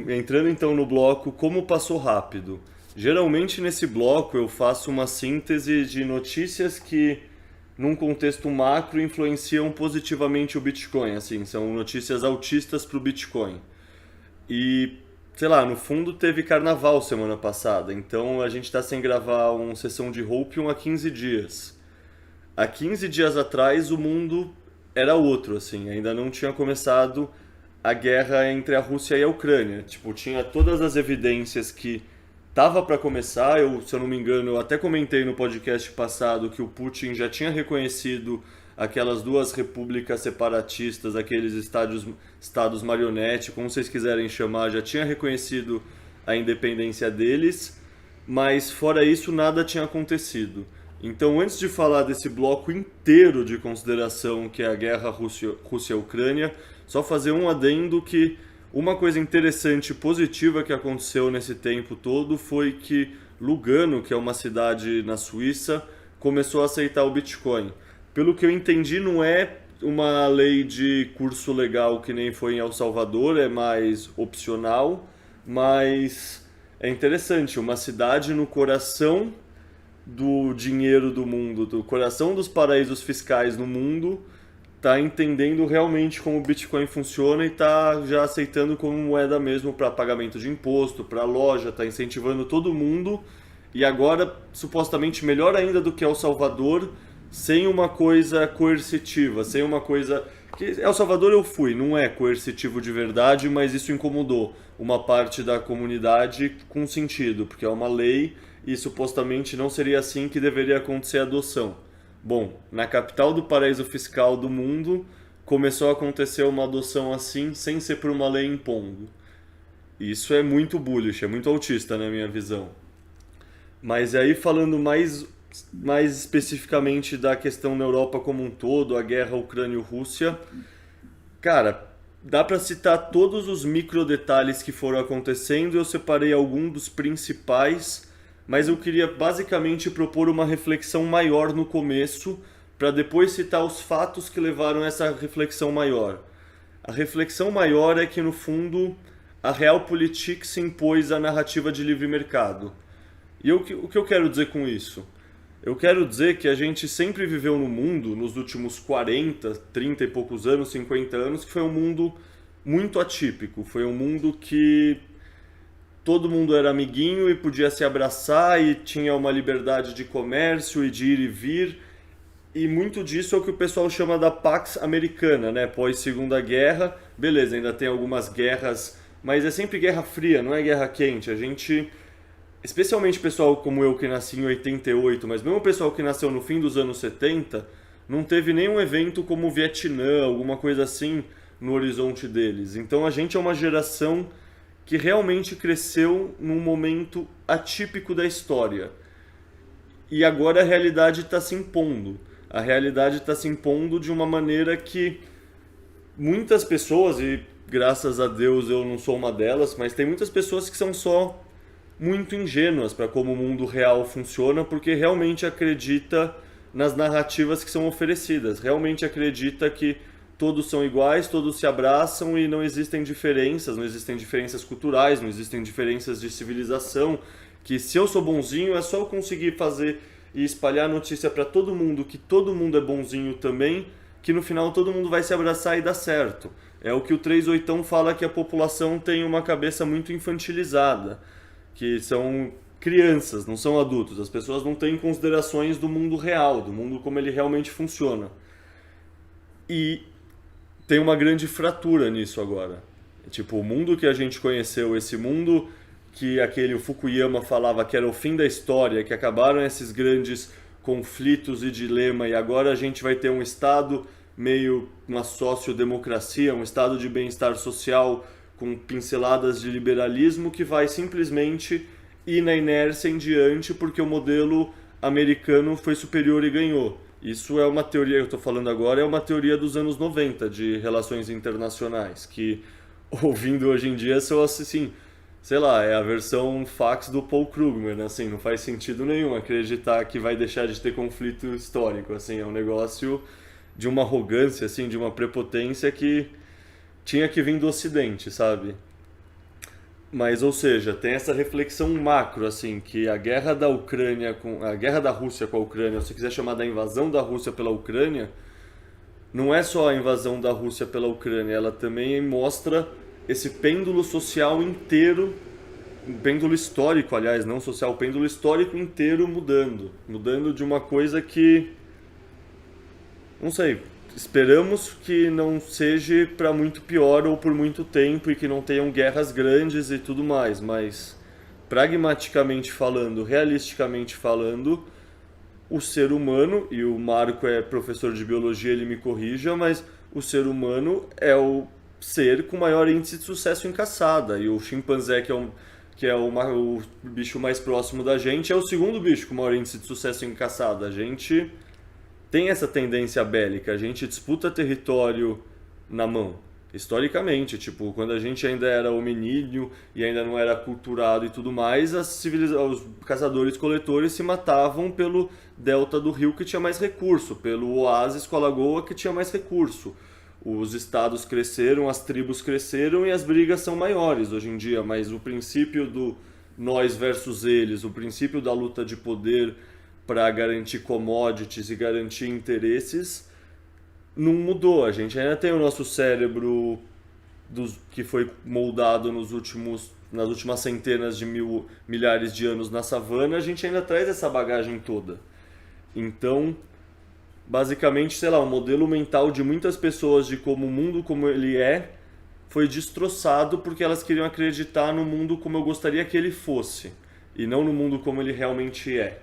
Entrando então no bloco Como Passou Rápido. Geralmente nesse bloco eu faço uma síntese de notícias que, num contexto macro, influenciam positivamente o Bitcoin. Assim, são notícias altistas para o Bitcoin. E, sei lá, no fundo teve carnaval semana passada, então a gente está sem gravar uma sessão de Hopium há 15 dias. Há 15 dias atrás o mundo era outro, assim, ainda não tinha começado a guerra entre a Rússia e a Ucrânia. Tipo, tinha todas as evidências que tava para começar. Se eu não me engano, eu até comentei no podcast passado que o Putin já tinha reconhecido aquelas duas repúblicas separatistas, aqueles estados marionete, como vocês quiserem chamar, já tinha reconhecido a independência deles, mas fora isso nada tinha acontecido. Então, antes de falar desse bloco inteiro de consideração que é a guerra Rússia-Ucrânia, só fazer um adendo que uma coisa interessante e positiva que aconteceu nesse tempo todo foi que Lugano, que é uma cidade na Suíça, começou a aceitar o Bitcoin. Pelo que eu entendi, não é uma lei de curso legal que nem foi em El Salvador, é mais opcional, mas é interessante, uma cidade no coração do dinheiro do mundo, do coração dos paraísos fiscais no mundo, tá entendendo realmente como o Bitcoin funciona e tá já aceitando como moeda mesmo para pagamento de imposto, para loja, tá incentivando todo mundo e agora supostamente melhor ainda do que El Salvador, sem uma coisa coercitiva, sem uma coisa que El Salvador eu fui, não é coercitivo de verdade, mas isso incomodou uma parte da comunidade com sentido, porque é uma lei e supostamente não seria assim que deveria acontecer a adoção. Bom, na capital do paraíso fiscal do mundo, começou a acontecer uma adoção assim, sem ser por uma lei impondo. Isso é muito bullish, é muito autista na minha visão. Mas aí falando mais especificamente da questão na Europa como um todo, a guerra Ucrânia-Rússia, cara, dá para citar todos os micro detalhes que foram acontecendo, eu separei alguns dos principais, mas eu queria basicamente propor uma reflexão maior no começo, para depois citar os fatos que levaram a essa reflexão maior. A reflexão maior é que, no fundo, a Realpolitik se impôs à narrativa de livre mercado. E o que eu quero dizer com isso? Eu quero dizer que a gente sempre viveu no mundo, nos últimos 40, 30 e poucos anos, 50 anos, que foi um mundo muito atípico. Foi um mundo que todo mundo era amiguinho e podia se abraçar e tinha uma liberdade de comércio e de ir e vir. E muito disso é o que o pessoal chama da Pax Americana, né? Pós Segunda Guerra, beleza, ainda tem algumas guerras, mas é sempre guerra fria, não é guerra quente. A gente, especialmente pessoal como eu que nasci em 88, mas mesmo o pessoal que nasceu no fim dos anos 70, não teve nenhum evento como o Vietnã, alguma coisa assim no horizonte deles. Então a gente é uma geração que realmente cresceu num momento atípico da história. E agora a realidade está se impondo. A realidade está se impondo de uma maneira que muitas pessoas, e graças a Deus eu não sou uma delas, mas tem muitas pessoas que são só muito ingênuas para como o mundo real funciona, porque realmente acredita nas narrativas que são oferecidas. Realmente acredita que todos são iguais, todos se abraçam e não existem diferenças, não existem diferenças culturais, não existem diferenças de civilização, que se eu sou bonzinho é só eu conseguir fazer e espalhar a notícia para todo mundo que todo mundo é bonzinho também, que no final todo mundo vai se abraçar e dar certo. É o que o 38 fala, que a população tem uma cabeça muito infantilizada, que são crianças, não são adultos. As pessoas não têm considerações do mundo real, do mundo como ele realmente funciona. E tem uma grande fratura nisso agora. Tipo, o mundo que a gente conheceu, esse mundo que aquele Fukuyama falava que era o fim da história, que acabaram esses grandes conflitos e dilema e agora a gente vai ter um estado meio uma sociodemocracia, um estado de bem-estar social com pinceladas de liberalismo que vai simplesmente ir na inércia em diante porque o modelo americano foi superior e ganhou. Isso é uma teoria que eu estou falando agora, é uma teoria dos anos 90 de relações internacionais, que ouvindo hoje em dia são assim, sei lá, é a versão fax do Paul Krugman, né? Assim, não faz sentido nenhum acreditar que vai deixar de ter conflito histórico, assim, é um negócio de uma arrogância, assim, de uma prepotência que tinha que vir do Ocidente, sabe? Mas, ou seja, tem essa reflexão macro, assim, que a guerra da Ucrânia com a guerra da Rússia com a Ucrânia, ou se quiser chamar da invasão da Rússia pela Ucrânia, não é só a invasão da Rússia pela Ucrânia, ela também mostra esse pêndulo social inteiro, um pêndulo histórico, aliás, não social, o pêndulo histórico inteiro mudando de uma coisa que, não sei, esperamos que não seja para muito pior ou por muito tempo e que não tenham guerras grandes e tudo mais, mas pragmaticamente falando, realisticamente falando, o ser humano, e o Marco é professor de biologia, ele me corrija, mas o ser humano é o ser com maior índice de sucesso em caçada. E o chimpanzé, o bicho mais próximo da gente, é o segundo bicho com maior índice de sucesso em caçada. A gente tem essa tendência bélica, a gente disputa território na mão. Historicamente, tipo, quando a gente ainda era hominídeo e ainda não era culturado e tudo mais, os caçadores-coletores se matavam pelo delta do rio que tinha mais recurso, pelo oásis com a lagoa que tinha mais recurso. Os estados cresceram, as tribos cresceram e as brigas são maiores hoje em dia, mas o princípio do nós versus eles, o princípio da luta de poder para garantir commodities e garantir interesses não mudou. A gente ainda tem o nosso cérebro que foi moldado nas últimas centenas de milhares de anos na savana, a gente ainda traz essa bagagem toda. Então, basicamente, sei lá, o modelo mental de muitas pessoas de como o mundo como ele é foi destroçado porque elas queriam acreditar no mundo como eu gostaria que ele fosse e não no mundo como ele realmente é.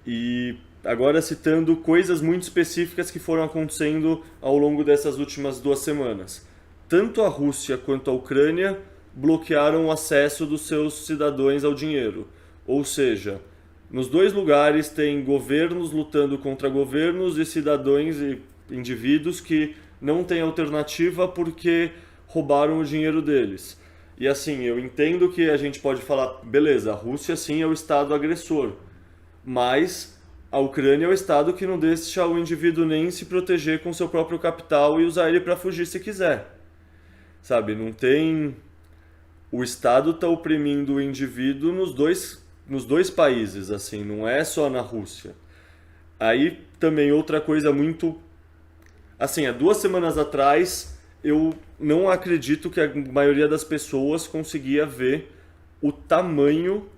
E agora citando coisas muito específicas que foram acontecendo ao longo dessas últimas 2 semanas. Tanto a Rússia quanto a Ucrânia bloquearam o acesso dos seus cidadãos ao dinheiro. Ou seja, nos dois lugares tem governos lutando contra governos e cidadãos e indivíduos que não têm alternativa porque roubaram o dinheiro deles. E assim, eu entendo que a gente pode falar, beleza, a Rússia sim é o estado agressor, mas a Ucrânia é o estado que não deixa o indivíduo nem se proteger com seu próprio capital e usar ele para fugir se quiser. Sabe, não tem... O estado está oprimindo o indivíduo nos dois países, assim, não é só na Rússia. Aí também outra coisa muito... Assim, há 2 semanas atrás eu não acredito que a maioria das pessoas conseguia ver o tamanho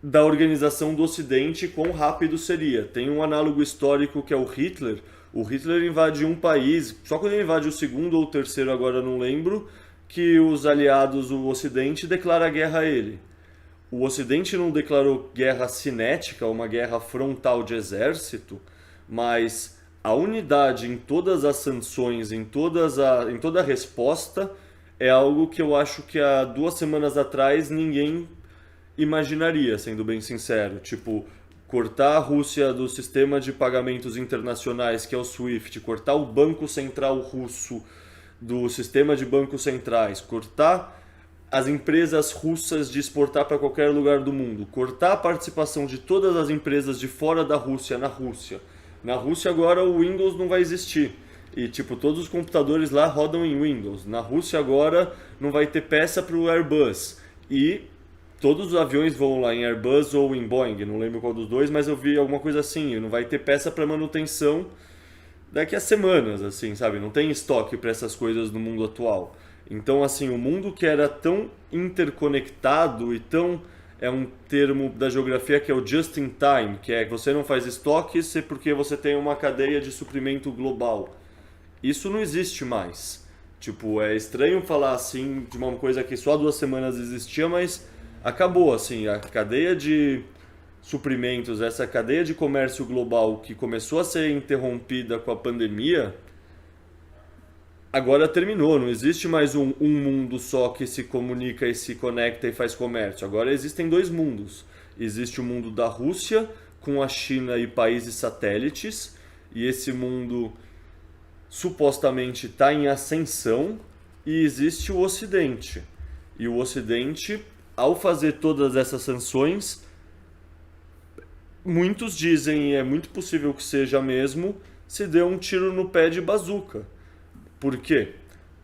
da organização do Ocidente, quão rápido seria. Tem um análogo histórico que é o Hitler. O Hitler invadiu um país, só quando ele invade o segundo ou o terceiro, agora não lembro, que os aliados, o Ocidente, declara guerra a ele. O Ocidente não declarou guerra cinética, uma guerra frontal de exército, mas a unidade em todas as sanções, em toda a resposta, é algo que eu acho que há 2 semanas atrás ninguém imaginaria, sendo bem sincero. Tipo, cortar a Rússia do sistema de pagamentos internacionais, que é o SWIFT, cortar o Banco Central Russo do sistema de bancos centrais, cortar as empresas russas de exportar para qualquer lugar do mundo, cortar a participação de todas as empresas de fora da Rússia na Rússia. Na Rússia agora o Windows não vai existir. E tipo, todos os computadores lá rodam em Windows. Na Rússia agora não vai ter peça para o Airbus. E todos os aviões voam lá em Airbus ou em Boeing, não lembro qual dos dois, mas eu vi alguma coisa assim, não vai ter peça para manutenção daqui a semanas, assim, sabe? Não tem estoque para essas coisas no mundo atual. Então, assim, o mundo que era tão interconectado e tão... É um termo da geografia que é o just in time, que é que você não faz estoques porque você tem uma cadeia de suprimento global. Isso não existe mais. Tipo, é estranho falar assim de uma coisa que só há 2 semanas existia, mas acabou, assim, a cadeia de suprimentos, essa cadeia de comércio global que começou a ser interrompida com a pandemia, agora terminou. Não existe mais um mundo só que se comunica e se conecta e faz comércio. Agora existem 2 mundos. Existe o mundo da Rússia com a China e países satélites, e esse mundo supostamente está em ascensão, e existe o Ocidente. E o Ocidente, ao fazer todas essas sanções, muitos dizem, e é muito possível que seja mesmo, se deu um tiro no pé de bazuca. Por quê?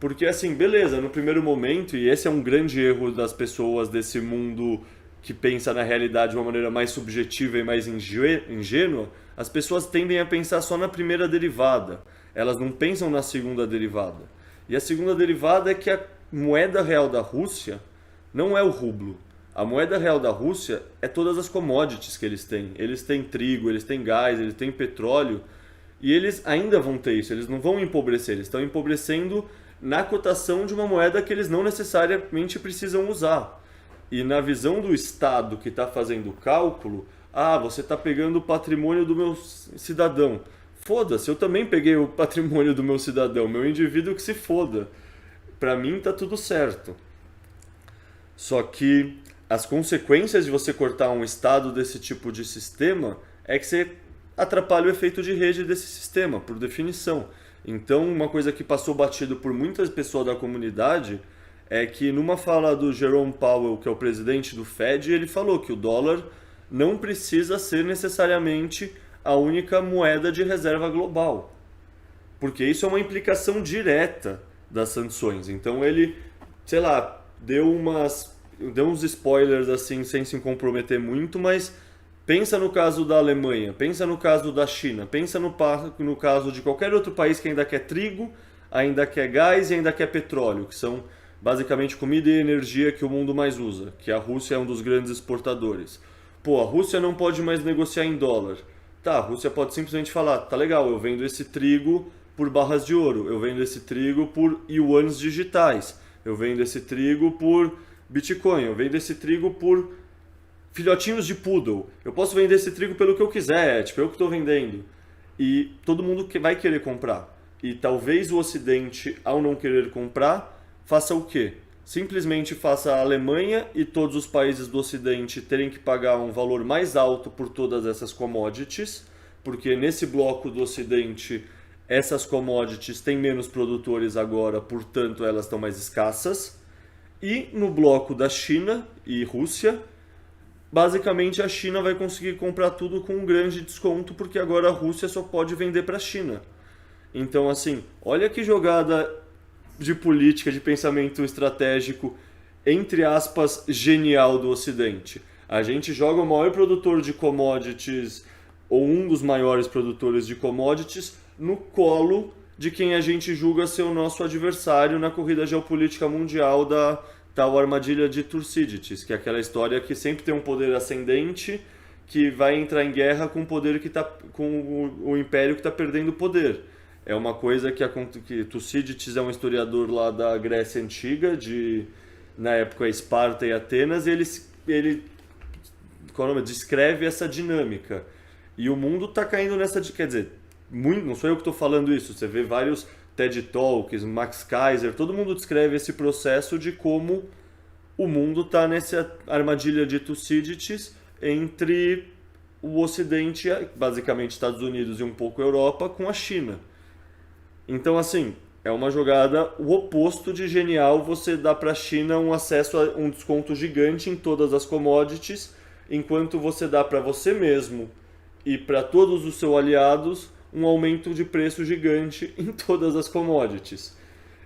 Porque assim, beleza, no primeiro momento, e esse é um grande erro das pessoas desse mundo que pensa na realidade de uma maneira mais subjetiva e mais ingênua, as pessoas tendem a pensar só na primeira derivada. Elas não pensam na segunda derivada. E a segunda derivada é que a moeda real da Rússia não é o rublo. A moeda real da Rússia é todas as commodities que eles têm. Eles têm trigo, eles têm gás, eles têm petróleo. E eles ainda vão ter isso, eles não vão empobrecer, eles estão empobrecendo na cotação de uma moeda que eles não necessariamente precisam usar. E na visão do Estado que está fazendo o cálculo, você está pegando o patrimônio do meu cidadão. Foda-se, eu também peguei o patrimônio do meu cidadão, meu indivíduo que se foda. Para mim tá tudo certo. Só que as consequências de você cortar um Estado desse tipo de sistema é que você atrapalha o efeito de rede desse sistema, por definição. Então, uma coisa que passou batido por muitas pessoas da comunidade é que numa fala do Jerome Powell, que é o presidente do Fed, ele falou que o dólar não precisa ser necessariamente a única moeda de reserva global. Porque isso é uma implicação direta das sanções. Então ele, sei lá, deu uns spoilers assim, sem se comprometer muito, mas pensa no caso da Alemanha, pensa no caso da China, pensa no caso de qualquer outro país que ainda quer trigo, ainda quer gás e ainda quer petróleo, que são basicamente comida e energia que o mundo mais usa, que a Rússia é um dos grandes exportadores. Pô, a Rússia não pode mais negociar em dólar. Tá, a Rússia pode simplesmente falar, tá legal, eu vendo esse trigo por barras de ouro, eu vendo esse trigo por yuans digitais, eu vendo esse trigo por Bitcoin, eu vendo esse trigo por filhotinhos de poodle. Eu posso vender esse trigo pelo que eu quiser, tipo, eu que estou vendendo. E todo mundo vai querer comprar. E talvez o Ocidente, ao não querer comprar, faça o quê? Simplesmente faça a Alemanha e todos os países do Ocidente terem que pagar um valor mais alto por todas essas commodities, porque nesse bloco do Ocidente essas commodities têm menos produtores agora, portanto elas estão mais escassas. E no bloco da China e Rússia, basicamente a China vai conseguir comprar tudo com um grande desconto, porque agora a Rússia só pode vender para a China. Então assim, olha que jogada de política, de pensamento estratégico, entre aspas, genial do Ocidente. A gente joga o maior produtor de commodities, ou um dos maiores produtores de commodities, no colo de quem a gente julga ser o nosso adversário na corrida geopolítica mundial da tal armadilha de Thucydides, que é aquela história que sempre tem um poder ascendente que vai entrar em guerra com o poder com o império que está perdendo poder. É uma coisa que Tucídides é um historiador lá da Grécia Antiga, na época Esparta e Atenas, e ele descreve essa dinâmica. E o mundo está caindo nessa... Quer dizer, não sou eu que estou falando isso, você vê vários TED Talks, Max Kaiser, todo mundo descreve esse processo de como o mundo está nessa armadilha de Tucídides entre o Ocidente, basicamente Estados Unidos e um pouco Europa, com a China. Então, assim, é uma jogada o oposto de genial você dar para a China um acesso a um desconto gigante em todas as commodities, enquanto você dá para você mesmo e para todos os seus aliados um aumento de preço gigante em todas as commodities.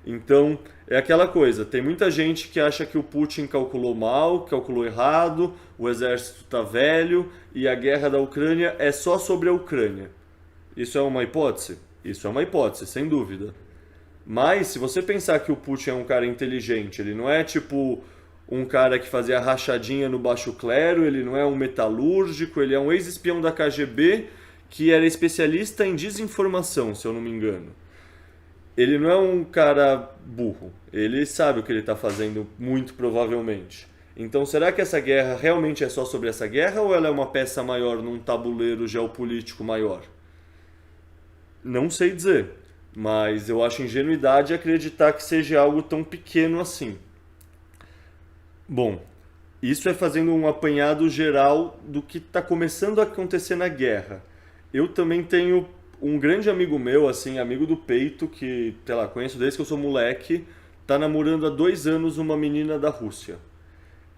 Então, é aquela coisa, tem muita gente que acha que o Putin calculou mal, calculou errado, o exército está velho e a guerra da Ucrânia é só sobre a Ucrânia. Isso é uma hipótese? Isso é uma hipótese, sem dúvida. Mas, se você pensar que o Putin é um cara inteligente, ele não é tipo um cara que fazia rachadinha no baixo clero, ele não é um metalúrgico, ele é um ex-espião da KGB que era especialista em desinformação, se eu não me engano. Ele não é um cara burro, ele sabe o que ele está fazendo, muito provavelmente. Então, será que essa guerra realmente é só sobre essa guerra ou ela é uma peça maior num tabuleiro geopolítico maior? Não sei dizer, mas eu acho ingenuidade acreditar que seja algo tão pequeno assim. Bom, isso é fazendo um apanhado geral do que está começando a acontecer na guerra. Eu também tenho um grande amigo meu, assim, amigo do peito, que, sei lá, conheço desde que eu sou moleque, tá namorando há 2 anos uma menina da Rússia.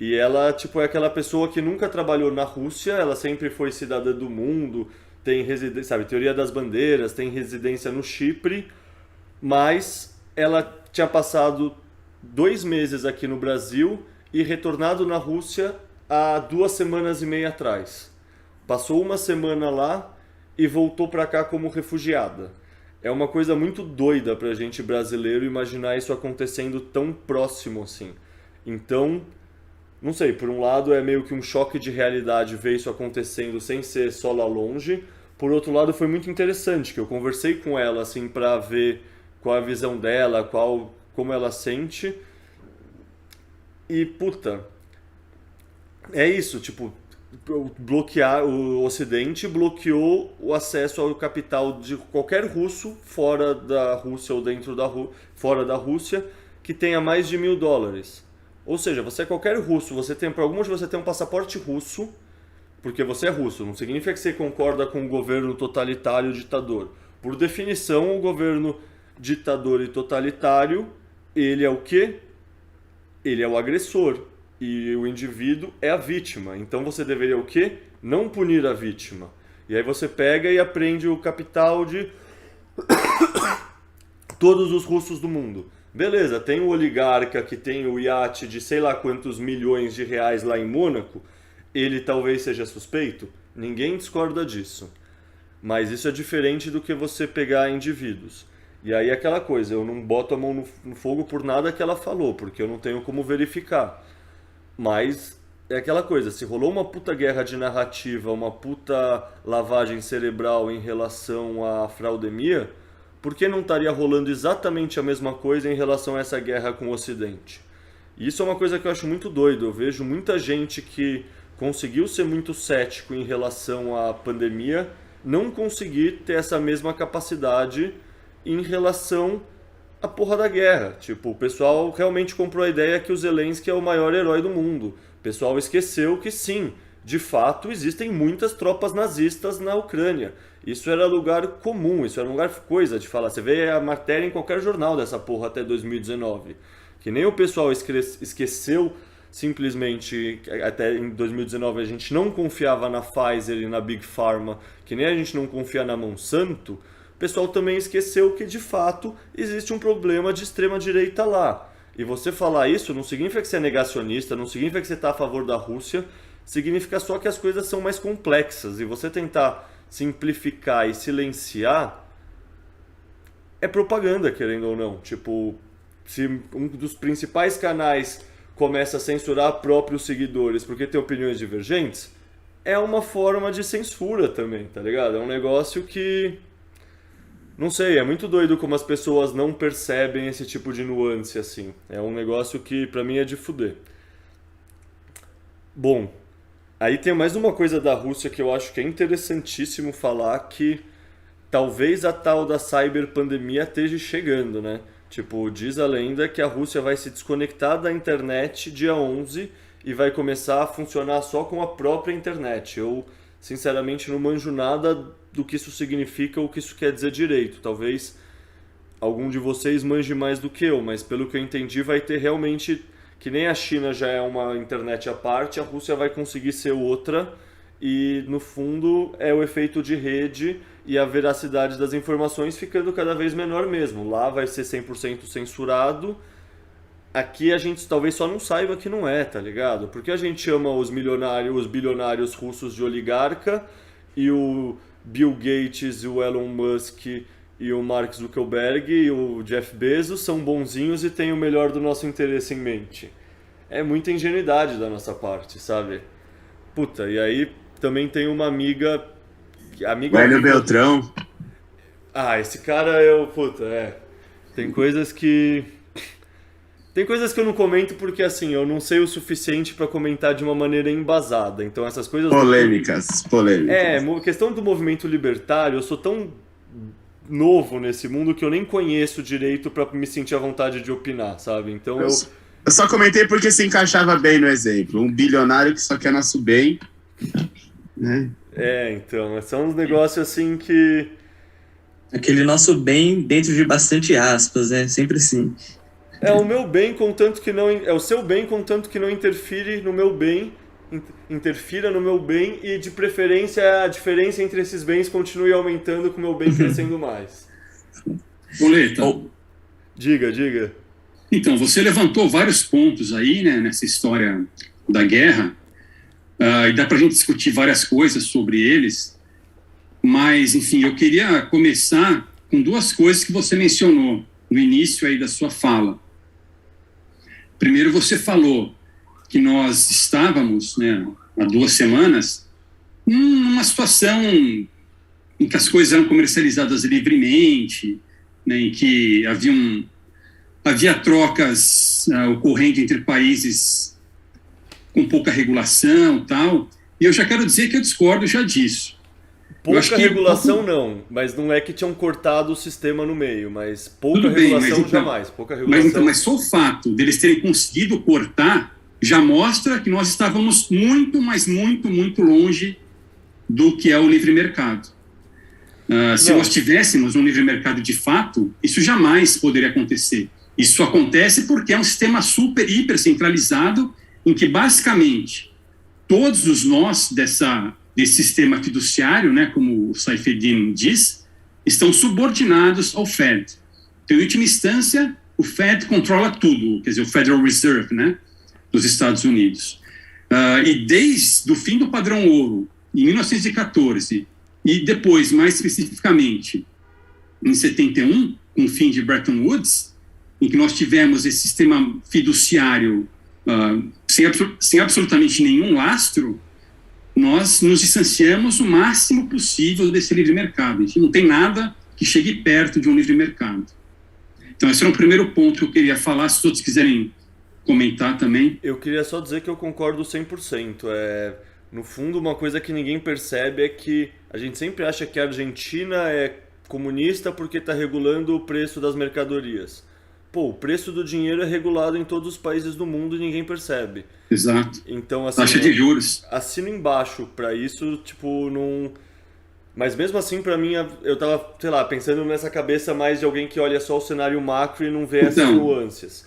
E ela, tipo, é aquela pessoa que nunca trabalhou na Rússia, ela sempre foi cidadã do mundo, tem residência, sabe, teoria das bandeiras, tem residência no Chipre, mas ela tinha passado 2 meses aqui no Brasil e retornado na Rússia há 2 semanas e meia atrás. Passou 1 semana lá e voltou para cá como refugiada. É uma coisa muito doida pra gente brasileiro imaginar isso acontecendo tão próximo assim. Então, não sei, por um lado é meio que um choque de realidade ver isso acontecendo sem ser só lá longe. Por outro lado, foi muito interessante, que eu conversei com ela assim para ver qual é a visão dela, como ela sente. E puta, é isso, tipo, bloquear o Ocidente bloqueou o acesso ao capital de qualquer russo fora da Rússia ou dentro da fora da Rússia que tenha mais de $1.000. Ou seja, você é qualquer russo, você tem, por algum motivo você tem um passaporte russo, porque você é russo, não significa que você concorda com o governo totalitário ditador. Por definição, o governo ditador e totalitário, ele é o quê? Ele é o agressor. E o indivíduo é a vítima. Então você deveria o quê? Não punir a vítima. E aí você pega e aprende o capital de todos os russos do mundo. Beleza, tem o oligarca que tem o iate de sei lá quantos milhões de reais lá em Mônaco. Ele talvez seja suspeito? Ninguém discorda disso. Mas isso é diferente do que você pegar indivíduos. E aí aquela coisa, eu não boto a mão no fogo por nada que ela falou, porque eu não tenho como verificar. Mas é aquela coisa, se rolou uma puta guerra de narrativa, uma puta lavagem cerebral em relação à fraudemia, por que não estaria rolando exatamente a mesma coisa em relação a essa guerra com o Ocidente? E isso é uma coisa que eu acho muito doido. Eu vejo muita gente que conseguiu ser muito cético em relação à pandemia, não conseguir ter essa mesma capacidade em relação à porra da guerra. Tipo, o pessoal realmente comprou a ideia que o Zelensky é o maior herói do mundo. O pessoal esqueceu que sim, de fato existem muitas tropas nazistas na Ucrânia. Isso era lugar comum, isso era lugar coisa de falar. Você vê a matéria em qualquer jornal dessa porra até 2019. Que nem o pessoal esqueceu simplesmente, até em 2019 a gente não confiava na Pfizer e na Big Pharma, que nem a gente não confia na Monsanto. O pessoal também esqueceu que de fato existe um problema de extrema direita lá. E você falar isso não significa que você é negacionista, não significa que você está a favor da Rússia, significa só que as coisas são mais complexas. E você tentar simplificar e silenciar é propaganda, querendo ou não. Tipo, se um dos principais canais começa a censurar próprios seguidores porque tem opiniões divergentes, é uma forma de censura também, tá ligado? É um negócio que... Não sei, é muito doido como as pessoas não percebem esse tipo de nuance, assim. É um negócio que pra mim é de fuder. Bom, aí tem mais uma coisa da Rússia que eu acho que é interessantíssimo falar, que talvez a tal da cyberpandemia esteja chegando, né? Tipo, diz a lenda que a Rússia vai se desconectar da internet dia 11 e vai começar a funcionar só com a própria internet. Eu, sinceramente, não manjo nada do que isso significa ou o que isso quer dizer direito. Talvez algum de vocês manje mais do que eu, mas pelo que eu entendi vai ter realmente, que nem a China já é uma internet à parte, a Rússia vai conseguir ser outra e no fundo é o efeito de rede e a veracidade das informações ficando cada vez menor mesmo. Lá vai ser 100% censurado. Aqui a gente talvez só não saiba que não é, tá ligado? Porque a gente chama os milionários, os bilionários russos de oligarca e o Bill Gates, o Elon Musk e o Mark Zuckerberg e o Jeff Bezos são bonzinhos e têm o melhor do nosso interesse em mente. É muita ingenuidade da nossa parte, sabe? Puta, e aí também tem uma amiga... Velho Beltrão. Ah, esse cara eu... Puta, Tem coisas que... Tem coisas que eu não comento porque, assim, eu não sei o suficiente pra comentar de uma maneira embasada. Então essas coisas... Polêmicas. Questão do movimento libertário, eu sou tão novo nesse mundo que eu nem conheço direito pra me sentir à vontade de opinar, sabe? Então eu só comentei porque se encaixava bem no exemplo. Um bilionário que só quer nosso bem, né? Então, são uns negócios assim que... Aquele nosso bem dentro de bastante aspas, né? Sempre assim. É o meu bem, contanto que não... É o seu bem, contanto que não interfira no meu bem e, de preferência, a diferença entre esses bens continue aumentando com o meu bem crescendo mais. Boleta. Diga, diga. Então, você levantou vários pontos aí, né, nessa história da guerra, e dá para a gente discutir várias coisas sobre eles, mas, enfim, eu queria começar com duas coisas que você mencionou no início aí da sua fala. Primeiro, você falou que nós estávamos, né, há 2 semanas, numa situação em que as coisas eram comercializadas livremente, né, em que havia trocas ocorrendo entre países com pouca regulação, tal. E eu já quero dizer que eu discordo já disso. Pouca regulação não, mas não é que tinham cortado o sistema no meio, mas pouca regulação então, jamais. Pouca regulação. Mas só o fato deles terem conseguido cortar já mostra que nós estávamos muito, mas muito, muito longe do que é o livre mercado. Se nós tivéssemos um livre mercado de fato, isso jamais poderia acontecer. Isso acontece porque é um sistema super, hiper centralizado, em que basicamente todos os nós desse sistema fiduciário, né, como o Saifeddin diz, estão subordinados ao Fed. Então, em última instância, o Fed controla tudo, quer dizer, o Federal Reserve, né, dos Estados Unidos. E desde o fim do padrão ouro, em 1914, e depois, mais especificamente, em 71, com o fim de Bretton Woods, em que nós tivemos esse sistema fiduciário sem absolutamente nenhum lastro, nós nos distanciamos o máximo possível desse livre mercado. A gente não tem nada que chegue perto de um livre mercado. Então, esse era o primeiro ponto que eu queria falar, se todos quiserem comentar também. Eu queria só dizer que eu concordo 100%. No fundo, uma coisa que ninguém percebe é que a gente sempre acha que a Argentina é comunista porque está regulando o preço das mercadorias. Pô, o preço do dinheiro é regulado em todos os países do mundo e ninguém percebe. Exato. Então, assim, taxa de juros. Assino embaixo pra isso, tipo, não... Mas mesmo assim, pra mim, eu tava, sei lá, pensando nessa cabeça mais de alguém que olha só o cenário macro e não vê essas nuances.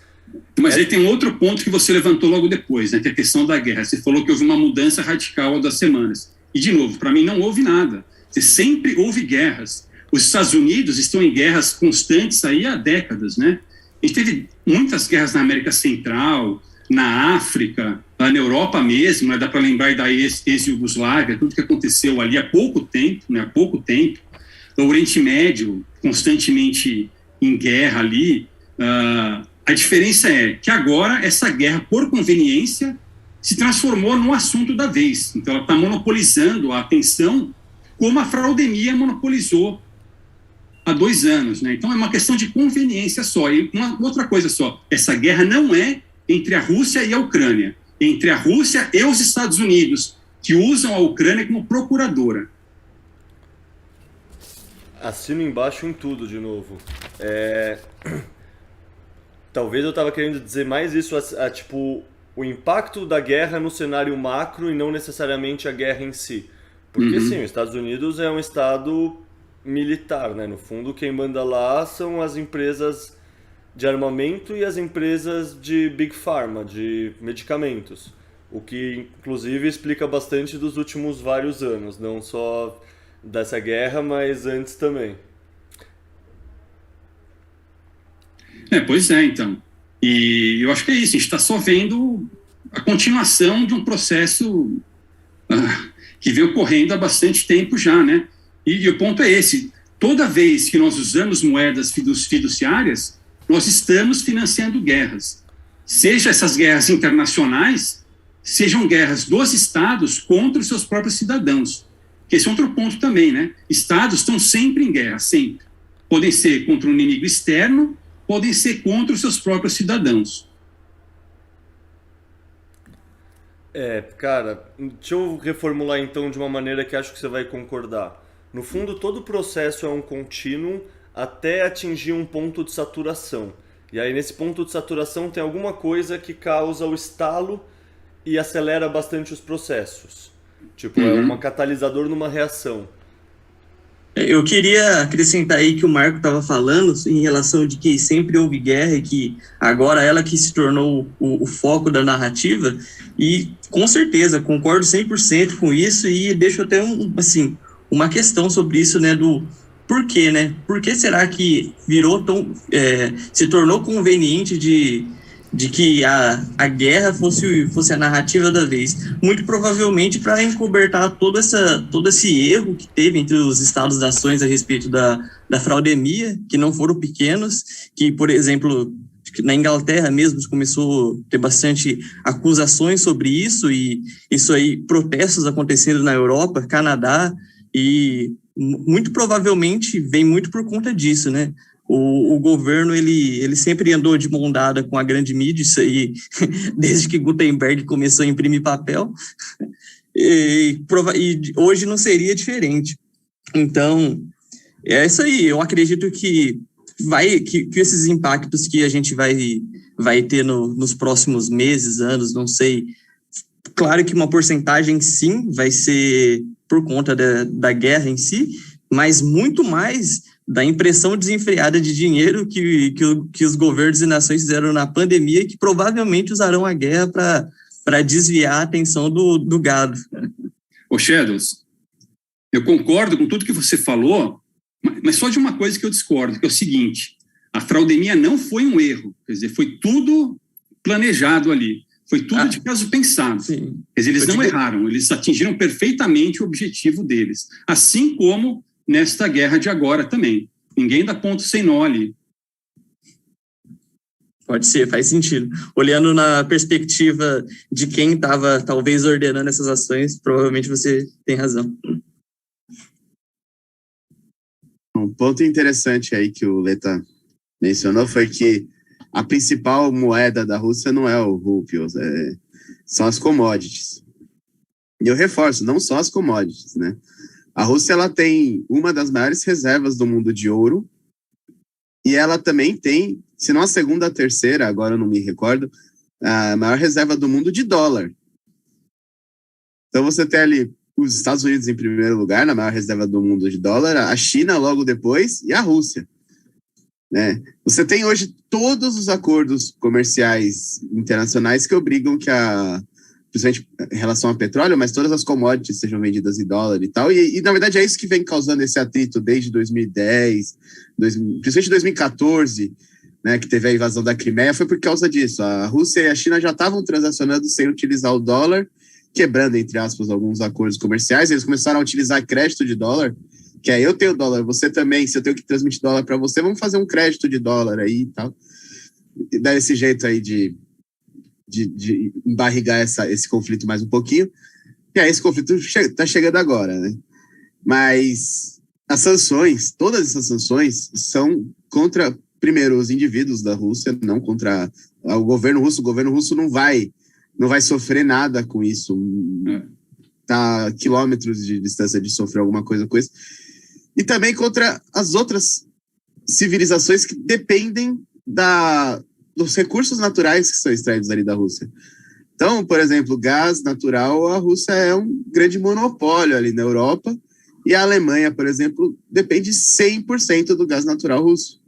Mas aí tem outro ponto que você levantou logo depois, né, que é a questão da guerra. Você falou que houve uma mudança radical das semanas. E, de novo, para mim não houve nada. Sempre houve guerras. Os Estados Unidos estão em guerras constantes aí há décadas, né? A gente teve muitas guerras na América Central, na África, na Europa mesmo, né? Dá para lembrar da ex-Yugoslávia, tudo que aconteceu ali há pouco tempo, né? Há pouco tempo. O Oriente Médio, constantemente em guerra ali. A diferença é que agora essa guerra, por conveniência, se transformou no assunto da vez. Então ela está monopolizando a atenção como a fraudemia monopolizou há 2 anos, né? Então é uma questão de conveniência só. E uma outra coisa só, essa guerra não é entre a Rússia e a Ucrânia, é entre a Rússia e os Estados Unidos, que usam a Ucrânia como procuradora. Assino embaixo em tudo, de novo. Talvez eu tava querendo dizer mais isso, tipo, o impacto da guerra no cenário macro e não necessariamente a guerra em si. Porque sim, os Estados Unidos é um estado militar, né? No fundo, quem manda lá são as empresas de armamento e as empresas de Big Pharma, de medicamentos. O que, inclusive, explica bastante dos últimos vários anos, não só dessa guerra, mas antes também. Pois é, então. E eu acho que é isso, a gente está só vendo a continuação de um processo que vem ocorrendo há bastante tempo já, né? E o ponto é esse, toda vez que nós usamos moedas fiduciárias, nós estamos financiando guerras. Seja essas guerras internacionais, sejam guerras dos estados contra os seus próprios cidadãos. Esse é outro ponto também, né? Estados estão sempre em guerra, sempre. Podem ser contra um inimigo externo, podem ser contra os seus próprios cidadãos. Cara, deixa eu reformular então de uma maneira que acho que você vai concordar. No fundo, todo o processo é um contínuo até atingir um ponto de saturação. E aí, nesse ponto de saturação, tem alguma coisa que causa o estalo e acelera bastante os processos. Tipo, é um catalisador numa reação. Eu queria acrescentar aí que o Marco estava falando em relação de que sempre houve guerra e que agora ela que se tornou o foco da narrativa, e com certeza concordo 100% com isso, e deixo até uma questão sobre isso, né, do por quê, né? Por que será que virou se tornou conveniente de que a guerra fosse a narrativa da vez? Muito provavelmente para encobertar todo esse erro que teve entre os Estados-nações a respeito da fraudemia, que não foram pequenos, que, por exemplo, na Inglaterra mesmo começou a ter bastante acusações sobre isso, e isso aí, protestos acontecendo na Europa, Canadá, e muito provavelmente vem muito por conta disso, né? O governo, ele sempre andou de mão dada com a grande mídia, isso aí, desde que Gutenberg começou a imprimir papel, e hoje não seria diferente. Então, é isso aí, eu acredito que esses impactos que a gente vai ter nos próximos meses, anos, não sei, claro que uma porcentagem sim vai ser por conta da guerra em si, mas muito mais da impressão desenfreada de dinheiro que os governos e nações fizeram na pandemia, que provavelmente usarão a guerra para desviar a atenção do gado. Ô Shadows, eu concordo com tudo que você falou, mas só de uma coisa que eu discordo, que é o seguinte: a fraudemia não foi um erro, quer dizer, foi tudo planejado ali, foi tudo de caso pensado. Sim. Quer dizer, eles não erraram, eles atingiram perfeitamente o objetivo deles, assim como nesta guerra de agora também. Ninguém dá ponto sem nó ali. Pode ser, faz sentido. Olhando na perspectiva de quem estava talvez ordenando essas ações, provavelmente você tem razão. Um ponto interessante aí que o Leta mencionou foi que a principal moeda da Rússia não é o rúpio, são as commodities. E eu reforço, não só as commodities, né? A Rússia, ela tem uma das maiores reservas do mundo de ouro, e ela também tem, se não a segunda, a terceira, agora eu não me recordo, a maior reserva do mundo de dólar. Então você tem ali os Estados Unidos em primeiro lugar, na maior reserva do mundo de dólar, a China logo depois e a Rússia, né? Você tem hoje todos os acordos comerciais internacionais que obrigam que principalmente em relação ao petróleo, mas todas as commodities sejam vendidas em dólar e tal, e na verdade é isso que vem causando esse atrito desde 2010, principalmente 2014, né, que teve a invasão da Crimeia, foi por causa disso. A Rússia e a China já estavam transacionando sem utilizar o dólar, quebrando, entre aspas, alguns acordos comerciais. Eles começaram a utilizar crédito de dólar, que é: eu tenho dólar, você também, se eu tenho que transmitir dólar para você, vamos fazer um crédito de dólar aí e tal. E dar esse jeito aí de embarrigar esse conflito mais um pouquinho. E aí esse conflito está chegando agora, né? Mas as sanções, todas essas sanções são contra, primeiro, os indivíduos da Rússia, não contra o governo russo. O governo russo não vai sofrer nada com isso. Está a quilômetros de distância de sofrer alguma coisa com isso. E também contra as outras civilizações que dependem dos recursos naturais que são extraídos ali da Rússia. Então, por exemplo, gás natural, a Rússia é um grande monopólio ali na Europa, e a Alemanha, por exemplo, depende 100% do gás natural russo,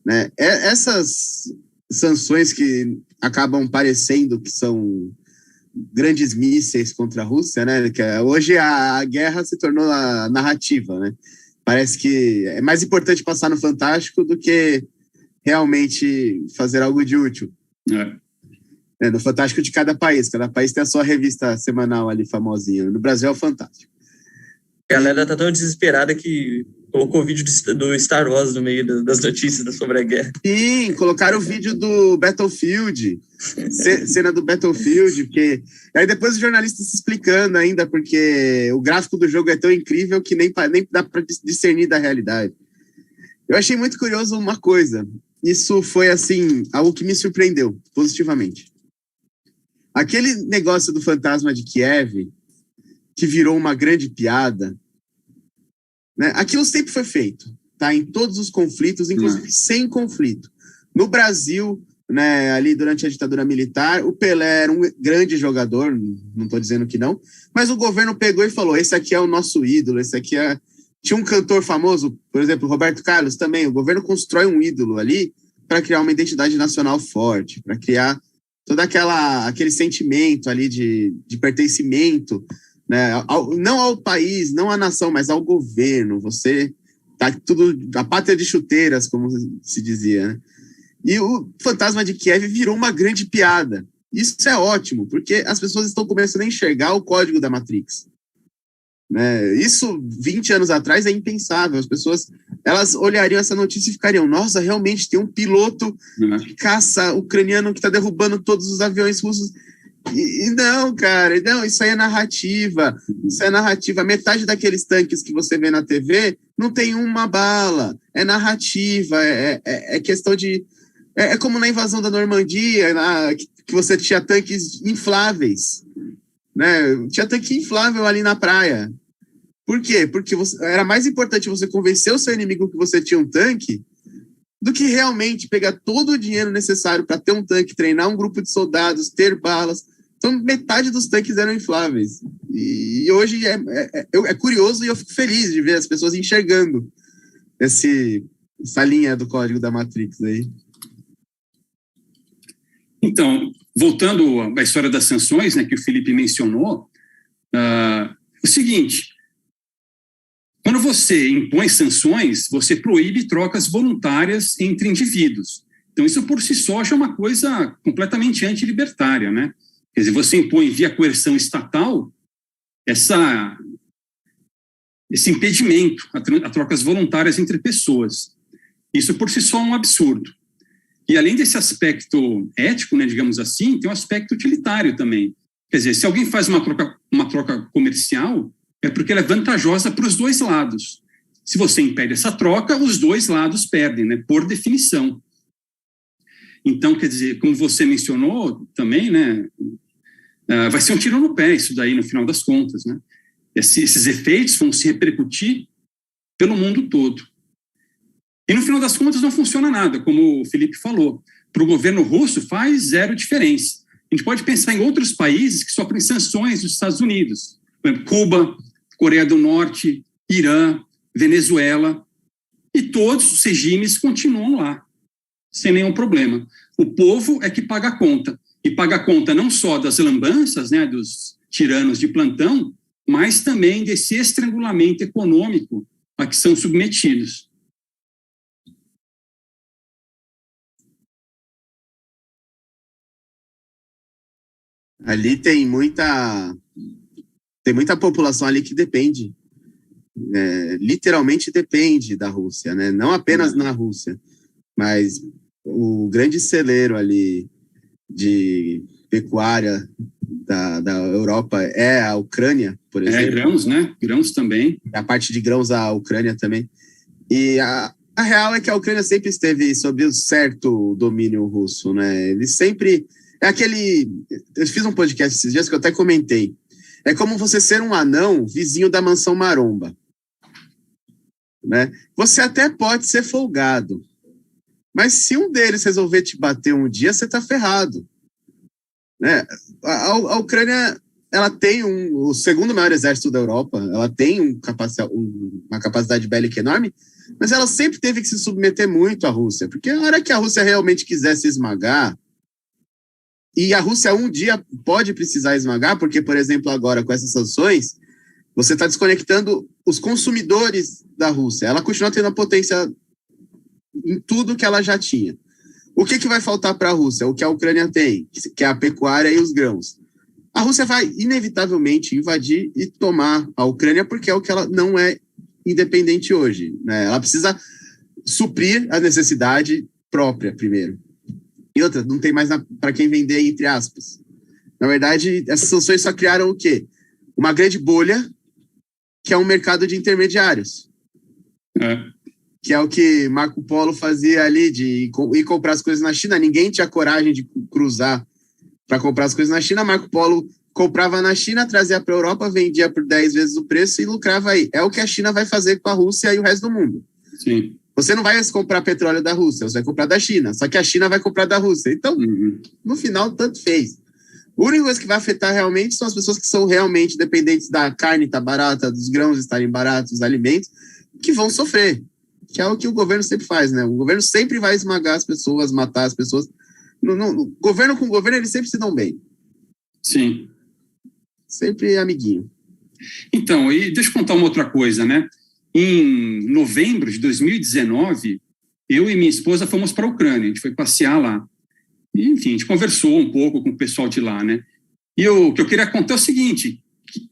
né? Essas sanções que acabam parecendo que são grandes mísseis contra a Rússia, né? Que hoje a guerra se tornou a narrativa, né? Parece que é mais importante passar no Fantástico do que realmente fazer algo de útil. No Fantástico de cada país tem a sua revista semanal ali, famosinha. No Brasil é o Fantástico. A galera tá tão desesperada que colocou o vídeo do Star Wars no meio das notícias sobre a guerra. Sim, colocaram o vídeo do Battlefield, cena do Battlefield, porque aí depois os jornalistas se explicando ainda, porque o gráfico do jogo é tão incrível que nem dá para discernir da realidade. Eu achei muito curioso uma coisa. Isso foi, assim, algo que me surpreendeu positivamente. Aquele negócio do fantasma de Kiev, que virou uma grande piada, né? Aquilo sempre foi feito, tá? Em todos os conflitos, inclusive sem conflito. No Brasil, né, ali durante a ditadura militar, o Pelé era um grande jogador, não estou dizendo que não, mas o governo pegou e falou: esse aqui é o nosso ídolo, esse aqui é... Tinha um cantor famoso, por exemplo, Roberto Carlos também. O governo constrói um ídolo ali para criar uma identidade nacional forte, para criar todo aquele sentimento ali de pertencimento, né? Não ao país, não à nação, mas ao governo. Você tá tudo a pátria de chuteiras, como se dizia, né? E o fantasma de Kiev virou uma grande piada. Isso é ótimo, porque as pessoas estão começando a enxergar o código da Matrix. Né? Isso, 20 anos atrás, é impensável. As pessoas, elas olhariam essa notícia e ficariam, nossa, realmente tem um piloto de caça ucraniano que está derrubando todos os aviões russos. E não, cara, não, isso aí é narrativa. Isso é narrativa. Metade daqueles tanques que você vê na TV não tem uma bala. É narrativa, é questão de... É como na invasão da Normandia, que você tinha tanques infláveis. Né? Tinha tanque inflável ali na praia. Por quê? Porque era mais importante você convencer o seu inimigo que você tinha um tanque do que realmente pegar todo o dinheiro necessário para ter um tanque, treinar um grupo de soldados, ter balas. Então, metade dos tanques eram infláveis. E hoje é curioso e eu fico feliz de ver as pessoas enxergando essa linha do código da Matrix aí. Então, voltando à história das sanções, né, que o Felipe mencionou, o seguinte, quando você impõe sanções, você proíbe trocas voluntárias entre indivíduos. Então, isso por si só já é uma coisa completamente antilibertária, né? Quer dizer, você impõe via coerção estatal esse impedimento a trocas voluntárias entre pessoas. Isso por si só é um absurdo. E além desse aspecto ético, né, digamos assim, tem um aspecto utilitário também. Quer dizer, se alguém faz uma troca comercial, é porque ela é vantajosa para os dois lados. Se você impede essa troca, os dois lados perdem, né, por definição. Então, quer dizer, como você mencionou também, né, vai ser um tiro no pé isso daí, no final das contas, né? Esses efeitos vão se repercutir pelo mundo todo. E no final das contas não funciona nada, como o Felipe falou. Para o governo russo faz zero diferença. A gente pode pensar em outros países que sofrem sanções dos Estados Unidos. Por exemplo, Cuba, Coreia do Norte, Irã, Venezuela. E todos os regimes continuam lá, sem nenhum problema. O povo é que paga a conta. E paga a conta não só das lambanças, né, dos tiranos de plantão, mas também desse estrangulamento econômico a que são submetidos. Ali tem muita população ali que depende, literalmente depende da Rússia, né? Não apenas na Rússia, mas o grande celeiro ali de pecuária da Europa é a Ucrânia, por exemplo. Grãos, né? Grãos também. A parte de grãos, a Ucrânia também. E a real é que a Ucrânia sempre esteve sob um certo domínio russo, né? Ele sempre... Eu fiz um podcast esses dias que eu até comentei. É como você ser um anão vizinho da mansão maromba. Né? Você até pode ser folgado. Mas se um deles resolver te bater um dia, você está ferrado. Né? A Ucrânia, ela tem o segundo maior exército da Europa, ela tem uma capacidade bélica enorme, mas ela sempre teve que se submeter muito à Rússia, porque a hora que a Rússia realmente quisesse esmagar, e a Rússia um dia pode precisar esmagar, porque, por exemplo, agora com essas sanções, você está desconectando os consumidores da Rússia. Ela continua tendo a potência em tudo que ela já tinha. O que vai faltar para a Rússia? O que a Ucrânia tem, que é a pecuária e os grãos. A Rússia vai, inevitavelmente, invadir e tomar a Ucrânia, porque é o que ela não é independente hoje. Né? Ela precisa suprir a necessidade própria, primeiro. E outra, não tem mais para quem vender, entre aspas. Na verdade, essas sanções só criaram o quê? Uma grande bolha, que é um mercado de intermediários. Que é o que Marco Polo fazia ali, de ir comprar as coisas na China. Ninguém tinha coragem de cruzar para comprar as coisas na China. Marco Polo comprava na China, trazia para a Europa, vendia por 10 vezes o preço e lucrava aí. É o que a China vai fazer com a Rússia e o resto do mundo. Sim. Você não vai comprar petróleo da Rússia, você vai comprar da China. Só que a China vai comprar da Rússia. Então, no final, tanto fez. A única coisa que vai afetar realmente são as pessoas que são realmente dependentes da carne estar barata, dos grãos estarem baratos, dos alimentos, que vão sofrer. Que é o que o governo sempre faz, né? O governo sempre vai esmagar as pessoas, matar as pessoas. Governo com governo, eles sempre se dão bem. Sim. Sempre amiguinho. Então, e deixa eu contar uma outra coisa, né? em novembro de 2019, eu e minha esposa fomos para a Ucrânia, a gente foi passear lá. E, enfim, a gente conversou um pouco com o pessoal de lá, né? E o que eu queria contar é o seguinte,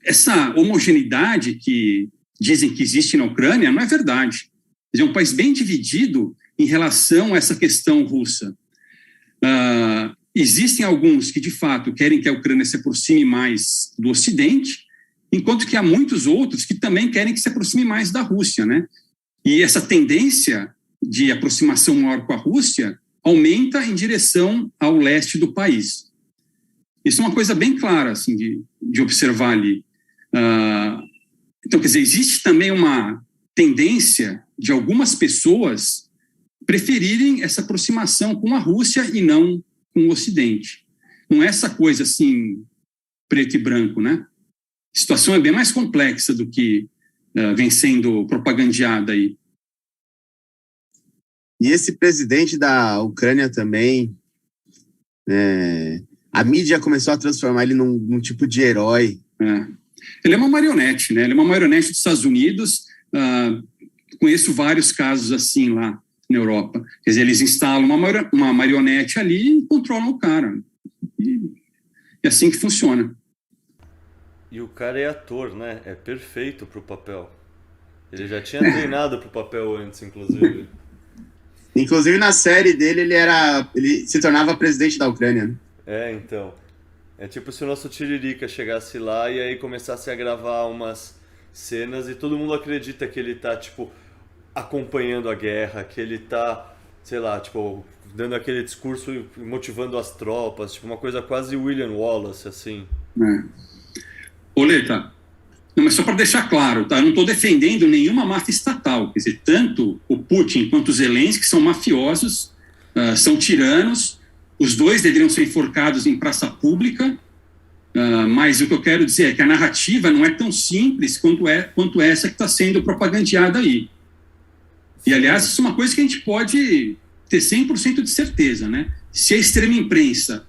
essa homogeneidade que dizem que existe na Ucrânia não é verdade. É um país bem dividido em relação a essa questão russa. Existem alguns que, de fato, querem que a Ucrânia se aproxime mais do Ocidente, enquanto que há muitos outros que também querem que se aproxime mais da Rússia, né? E essa tendência de aproximação maior com a Rússia aumenta em direção ao leste do país. Isso é uma coisa bem clara, assim, de observar ali. Então, quer dizer, existe também uma tendência de algumas pessoas preferirem essa aproximação com a Rússia e não com o Ocidente. Não é essa coisa, assim, preto e branco, né? A situação é bem mais complexa do que vem sendo propagandeada aí. E esse presidente da Ucrânia também, a mídia começou a transformar ele num tipo de herói. Ele é uma marionete, né? Ele é uma marionete dos Estados Unidos. Conheço vários casos assim lá na Europa. Quer dizer, eles instalam uma marionete ali e controlam o cara. E é assim que funciona. E o cara é ator, né? É perfeito pro papel. Ele já tinha treinado pro papel antes, inclusive. Inclusive, na série dele, ele se tornava presidente da Ucrânia, né? Então. É tipo se o nosso Tiririca chegasse lá e aí começasse a gravar umas cenas e todo mundo acredita que ele tá, tipo, acompanhando a guerra, que ele tá, sei lá, tipo, dando aquele discurso e motivando as tropas, tipo, uma coisa quase William Wallace, assim. Oleta, não, mas só para deixar claro, tá? Eu não estou defendendo nenhuma máfia estatal. Quer dizer, tanto o Putin quanto o Zelensky são mafiosos, são tiranos. Os dois deveriam ser enforcados em praça pública. Mas o que eu quero dizer é que a narrativa não é tão simples quanto essa que está sendo propagandeada aí. E, aliás, isso é uma coisa que a gente pode ter 100% de certeza, né? Se a extrema imprensa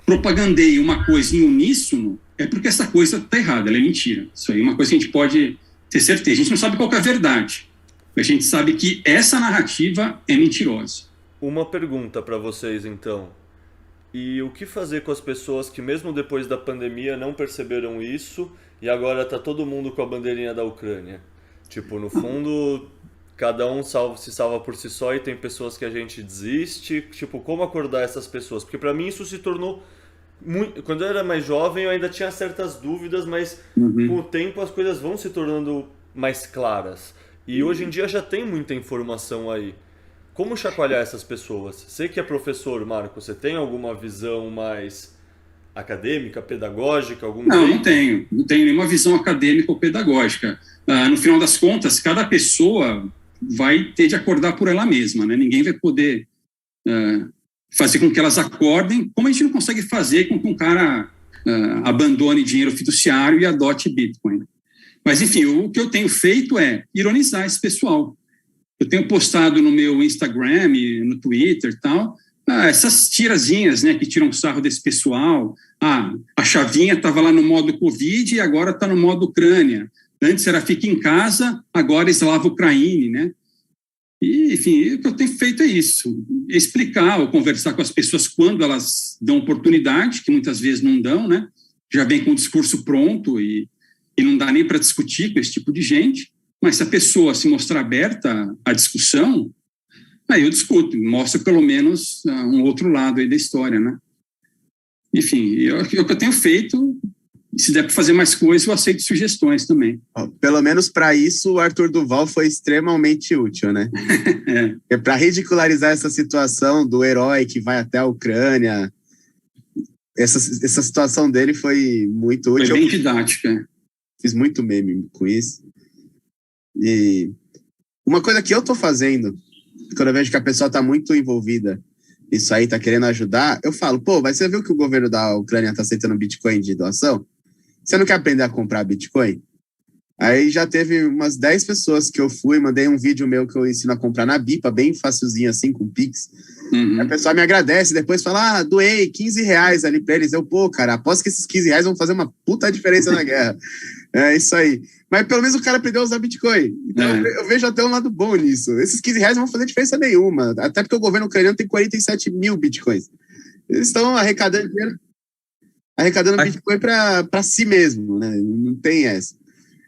propagandeia uma coisa em uníssono, é porque essa coisa está errada, ela é mentira. Isso aí é uma coisa que a gente pode ter certeza. A gente não sabe qual que é a verdade, mas a gente sabe que essa narrativa é mentirosa. Uma pergunta para vocês, então. E o que fazer com as pessoas que, mesmo depois da pandemia, não perceberam isso e agora tá todo mundo com a bandeirinha da Ucrânia? Tipo, no fundo, cada um se salva por si só e tem pessoas que a gente desiste. Tipo, como acordar essas pessoas? Porque para mim isso se tornou... Quando eu era mais jovem eu ainda tinha certas dúvidas, mas com o tempo as coisas vão se tornando mais claras. E hoje em dia já tem muita informação aí. Como chacoalhar essas pessoas? Você que é professor, Marco, você tem alguma visão mais acadêmica, pedagógica? Não tenho nenhuma visão acadêmica ou pedagógica. No final das contas, cada pessoa vai ter de acordar por ela mesma, né? Ninguém vai poder fazer com que elas acordem, como a gente não consegue fazer com que um cara abandone dinheiro fiduciário e adote Bitcoin. Mas, enfim, o que eu tenho feito é ironizar esse pessoal. Eu tenho postado no meu Instagram, no Twitter e tal, essas tirazinhas, né, que tiram sarro desse pessoal. A chavinha estava lá no modo Covid e agora está no modo Ucrânia. Antes era fica em casa, agora Slava Ucraine, né? E, enfim, o que eu tenho feito é isso, explicar ou conversar com as pessoas quando elas dão oportunidade, que muitas vezes não dão, né? Já vem com o discurso pronto e não dá nem para discutir com esse tipo de gente, mas se a pessoa se mostrar aberta à discussão, aí eu discuto, mostro pelo menos um outro lado aí da história, né? Enfim, o que eu tenho feito, se der para fazer mais coisas, eu aceito sugestões também. Pelo menos para isso, o Arthur Duval foi extremamente útil, né? Para ridicularizar essa situação do herói que vai até a Ucrânia, essa situação dele foi muito útil. Foi bem didática. Fiz muito meme com isso. E uma coisa que eu tô fazendo, quando eu vejo que a pessoa tá muito envolvida nisso aí, tá querendo ajudar, eu falo, você viu que o governo da Ucrânia tá aceitando Bitcoin de doação? Você não quer aprender a comprar Bitcoin? Aí já teve umas 10 pessoas que eu fui, mandei um vídeo meu que eu ensino a comprar na Bipa, bem facilzinho assim, com Pix. A pessoa me agradece, depois fala, doei R$15 ali pra eles. Eu, pô, cara, aposto que esses R$15 vão fazer uma puta diferença na guerra. É isso aí. Mas pelo menos o cara aprendeu a usar Bitcoin. Então eu vejo até um lado bom nisso. Esses R$15 não vão fazer diferença nenhuma. Até porque o governo ucraniano tem 47 mil Bitcoins. Eles estão arrecadando dinheiro, Bitcoin para si mesmo, né? Não tem essa.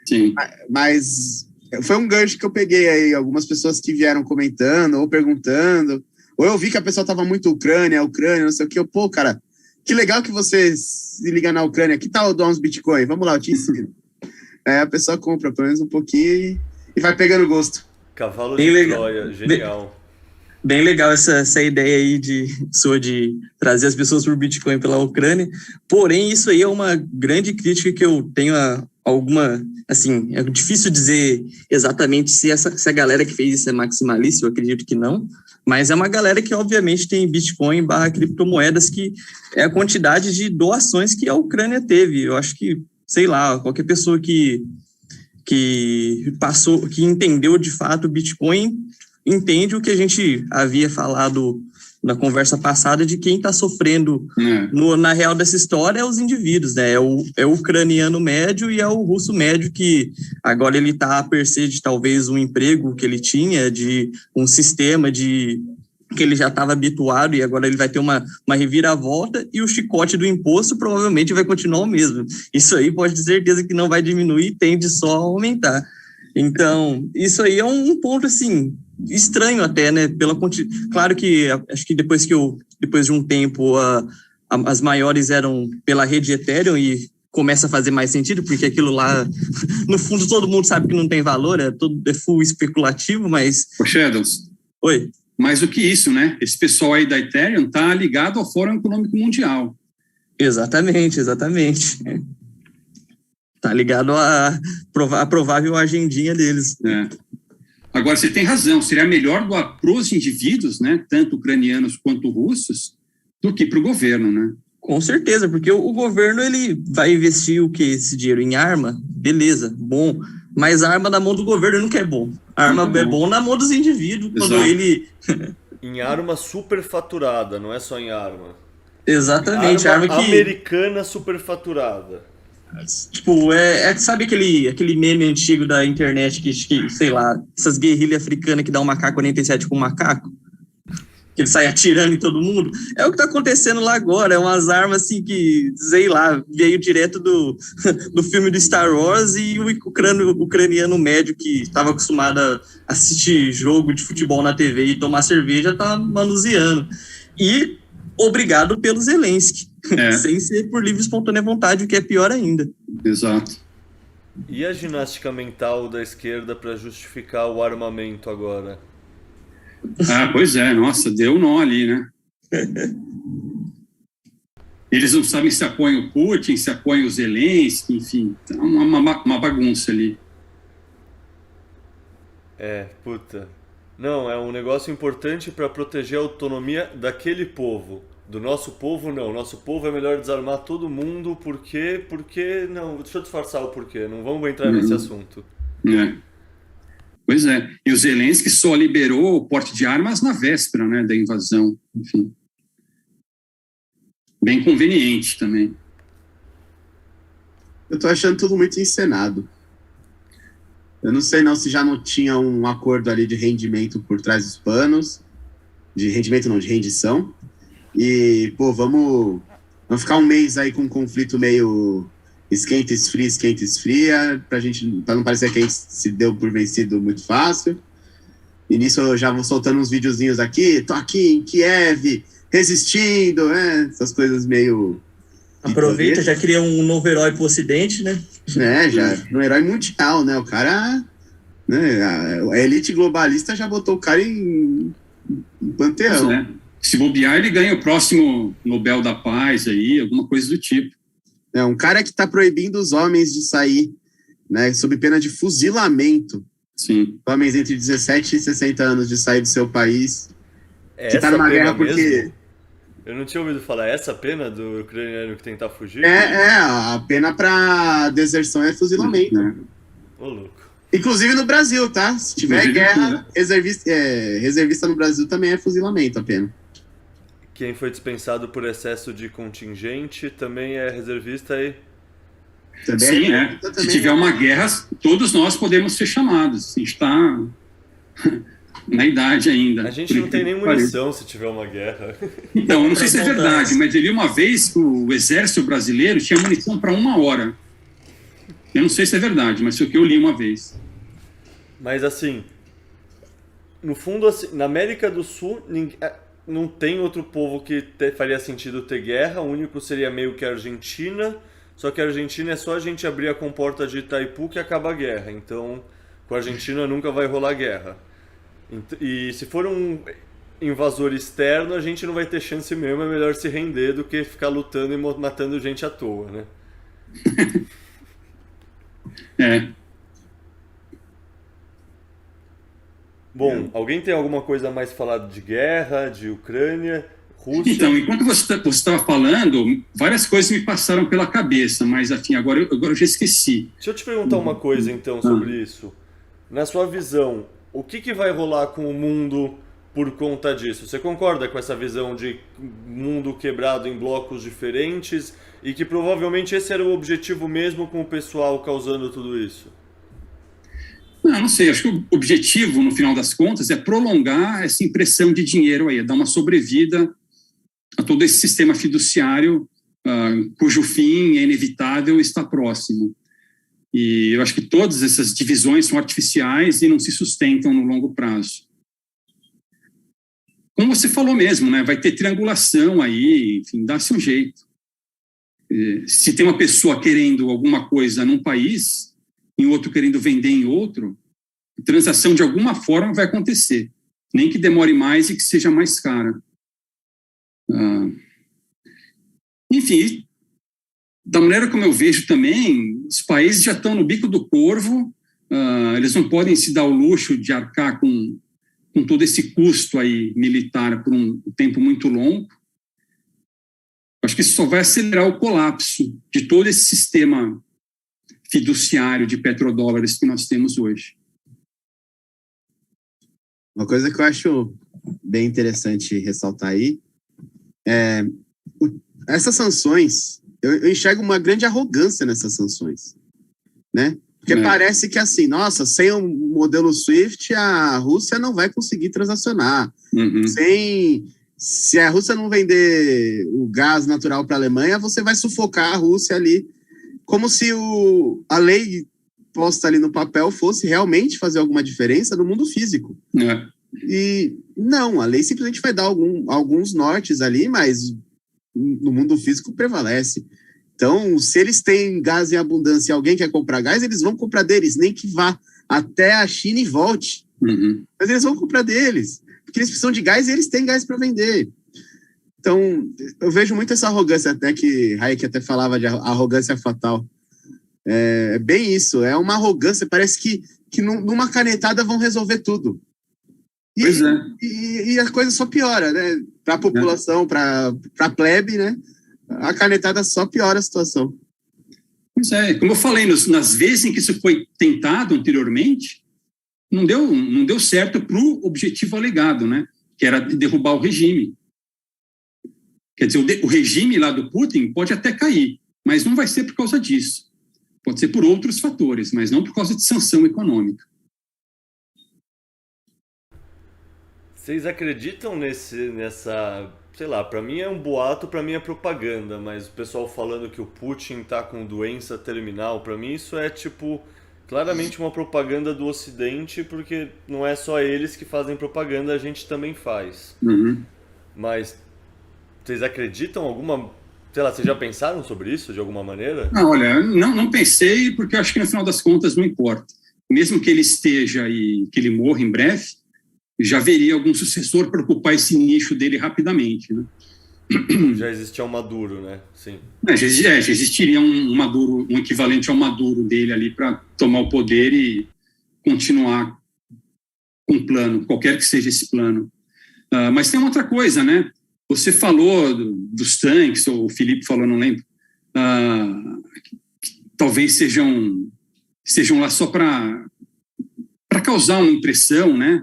Sim. Mas foi um gancho que eu peguei aí. Algumas pessoas que vieram comentando ou perguntando. Ou eu vi que a pessoa estava muito Ucrânia, não sei o que. Pô, cara, que legal que você se liga na Ucrânia. Que tal eu doar uns Bitcoin? Vamos lá, eu te ensino. Aí a pessoa compra pelo menos um pouquinho e vai pegando gosto. Cavalo de Troia, genial. Bem legal essa ideia aí sua de trazer as pessoas por Bitcoin pela Ucrânia. Porém, isso aí é uma grande crítica que eu tenho a alguma... Assim, é difícil dizer exatamente se a galera que fez isso é maximalista, eu acredito que não. Mas é uma galera que, obviamente, tem Bitcoin / criptomoedas, que é a quantidade de doações que a Ucrânia teve. Eu acho que, sei lá, qualquer pessoa que entendeu de fato o Bitcoin entende o que a gente havia falado na conversa passada, de quem está sofrendo na real dessa história é os indivíduos, né? É o ucraniano médio e é o russo médio, que agora ele está à mercê de talvez um emprego que ele tinha, de um sistema que ele já estava habituado, e agora ele vai ter uma reviravolta, e o chicote do imposto provavelmente vai continuar o mesmo. Isso aí pode ter certeza que não vai diminuir, tende só a aumentar. Então, isso aí é um ponto, assim, estranho até, né? Claro que acho que depois de um tempo as maiores eram pela rede Ethereum e começa a fazer mais sentido, porque aquilo lá, no fundo, todo mundo sabe que não tem valor, é full especulativo, mas... Ô, Shadows. Oi? Mais do que isso, né? Esse pessoal aí da Ethereum tá ligado ao Fórum Econômico Mundial. Exatamente. Tá ligado à provável agendinha deles. Agora, você tem razão, seria melhor doar para os indivíduos, né, tanto ucranianos quanto russos, do que para o governo, né? Com certeza, porque o governo ele vai investir esse dinheiro em arma, beleza, bom, mas a arma na mão do governo nunca é bom. A arma é bom na mão dos indivíduos, quando ele... Em arma superfaturada, não é só em arma. Exatamente, arma americana superfaturada. Tipo, sabe aquele meme antigo da internet que, sei lá, essas guerrilhas africanas que dá um AK-47 com um macaco? Que ele sai atirando em todo mundo? É o que tá acontecendo lá agora, é umas armas assim que, sei lá, veio direto do filme do Star Wars, e o ucraniano médio que estava acostumado a assistir jogo de futebol na TV e tomar cerveja tá manuseando. E obrigado pelo Zelensky. Sem ser por livre e espontânea vontade, o que é pior ainda. Exato. E a ginástica mental da esquerda para justificar o armamento agora? Pois é, nossa, deu nó ali, né? Eles não sabem se apoiam o Putin, se apoiam o Zelensky, enfim, tá uma bagunça ali. Puta. Não, é um negócio importante para proteger a autonomia daquele povo. Do nosso povo, não. Nosso povo é melhor desarmar todo mundo, porque... Não, deixa eu disfarçar o porquê. Não vamos entrar nesse assunto. Pois é. E o Zelensky só liberou o porte de armas na véspera, né, da invasão. Enfim. Bem conveniente também. Eu tô achando tudo muito encenado. Eu não sei se já não tinha um acordo ali de rendimento por trás dos panos. De rendimento não, de rendição. E, pô, vamos ficar um mês aí com um conflito meio esquenta, esfria, pra não parecer que a gente se deu por vencido muito fácil. E nisso eu já vou soltando uns videozinhos aqui, tô aqui em Kiev, resistindo, essas coisas meio... Aproveita, já cria um novo herói pro Ocidente, né? Já, um herói mundial, né? O cara, né, a elite globalista já botou o cara em panteão. Se bobear, ele ganha o próximo Nobel da Paz aí, alguma coisa do tipo. Um cara que está proibindo os homens de sair, né, sob pena de fuzilamento. Sim. Homens entre 17 e 60 anos de sair do seu país. Que tá numa guerra porque... Mesmo? Eu não tinha ouvido falar essa pena do ucraniano que tentar fugir? A pena para deserção é fuzilamento. Ô, louco. Inclusive no Brasil, tá? Se tiver guerra, reservista no Brasil também é fuzilamento apenas. Quem foi dispensado por excesso de contingente também é reservista aí? Também Sim, Se tiver uma guerra, todos nós podemos ser chamados. A gente está na idade ainda. A gente não tem nem munição se tiver uma guerra. Então, eu não sei se é verdade, mas eu li uma vez que o exército brasileiro tinha munição para 1 hora. Eu não sei se é verdade, mas foi o que eu li uma vez. Mas assim, no fundo, assim, na América do Sul, não tem outro povo que faria sentido ter guerra. O único seria meio que a Argentina. Só que a Argentina é só a gente abrir a comporta de Itaipu que acaba a guerra. Então, com a Argentina nunca vai rolar guerra. E se for um invasor externo, a gente não vai ter chance mesmo. É melhor se render do que ficar lutando e matando gente à toa, né? Bom, alguém tem alguma coisa a mais falar de guerra, de Ucrânia, Rússia? Então, enquanto você estava falando, várias coisas me passaram pela cabeça, mas assim, agora eu já esqueci. Deixa eu te perguntar uma coisa então sobre isso. Na sua visão, o que vai rolar com o mundo por conta disso? Você concorda com essa visão de mundo quebrado em blocos diferentes e que provavelmente esse era o objetivo mesmo com o pessoal causando tudo isso? Não sei, acho que o objetivo, no final das contas, é prolongar essa impressão de dinheiro aí, é dar uma sobrevida a todo esse sistema fiduciário cujo fim é inevitável e está próximo. E eu acho que todas essas divisões são artificiais e não se sustentam no longo prazo. Como você falou mesmo, né, vai ter triangulação aí, enfim, dá-se um jeito. Se tem uma pessoa querendo alguma coisa num país, em outro querendo vender em outro, a transação de alguma forma vai acontecer, nem que demore mais e que seja mais cara. Enfim, da maneira como eu vejo também, os países já estão no bico do corvo, eles não podem se dar o luxo de arcar com todo esse custo aí militar por um tempo muito longo. Acho que isso só vai acelerar o colapso de todo esse sistema fiduciário de petrodólares que nós temos hoje. Uma coisa que eu acho bem interessante ressaltar aí é essas sanções, eu enxergo uma grande arrogância nessas sanções, né? Porque parece que assim, nossa, sem o modelo SWIFT a Rússia não vai conseguir transacionar. Se a Rússia não vender o gás natural para a Alemanha, você vai sufocar a Rússia ali, como se a lei posta ali no papel fosse realmente fazer alguma diferença no mundo físico. E não, a lei simplesmente vai dar alguns nortes ali, mas no mundo físico prevalece. Então, se eles têm gás em abundância e alguém quer comprar gás, eles vão comprar deles, nem que vá até a China e volte. Mas eles vão comprar deles, porque eles precisam de gás e eles têm gás para vender. Então, eu vejo muito essa arrogância, até que Hayek até falava de arrogância fatal. É bem isso, é uma arrogância, parece que numa canetada vão resolver tudo. E a coisa só piora, né? Para a população, para a plebe, né? A canetada só piora a situação. Pois é, como eu falei, nas vezes em que isso foi tentado anteriormente, não deu certo para o objetivo alegado, né? Que era derrubar o regime. Quer dizer, o regime lá do Putin pode até cair, mas não vai ser por causa disso. Pode ser por outros fatores, mas não por causa de sanção econômica. Vocês acreditam nessa... Sei lá, pra mim é um boato, pra mim é propaganda, mas o pessoal falando que o Putin tá com doença terminal, pra mim isso é, tipo, claramente uma propaganda do Ocidente, porque não é só eles que fazem propaganda, a gente também faz. Mas vocês acreditam alguma... Sei lá, vocês já pensaram sobre isso de alguma maneira? Não, olha, não pensei, porque acho que no final das contas não importa. Mesmo que ele esteja e que ele morra em breve, já veria algum sucessor para ocupar esse nicho dele rapidamente, né? Já existia um Maduro, né? Sim. Já existiria um Maduro, um equivalente ao Maduro dele ali para tomar o poder e continuar com o plano, qualquer que seja esse plano. Mas tem uma outra coisa, né? Você falou dos tanques, ou o Felipe falou, não lembro, que talvez sejam estejam lá só para causar uma impressão, né,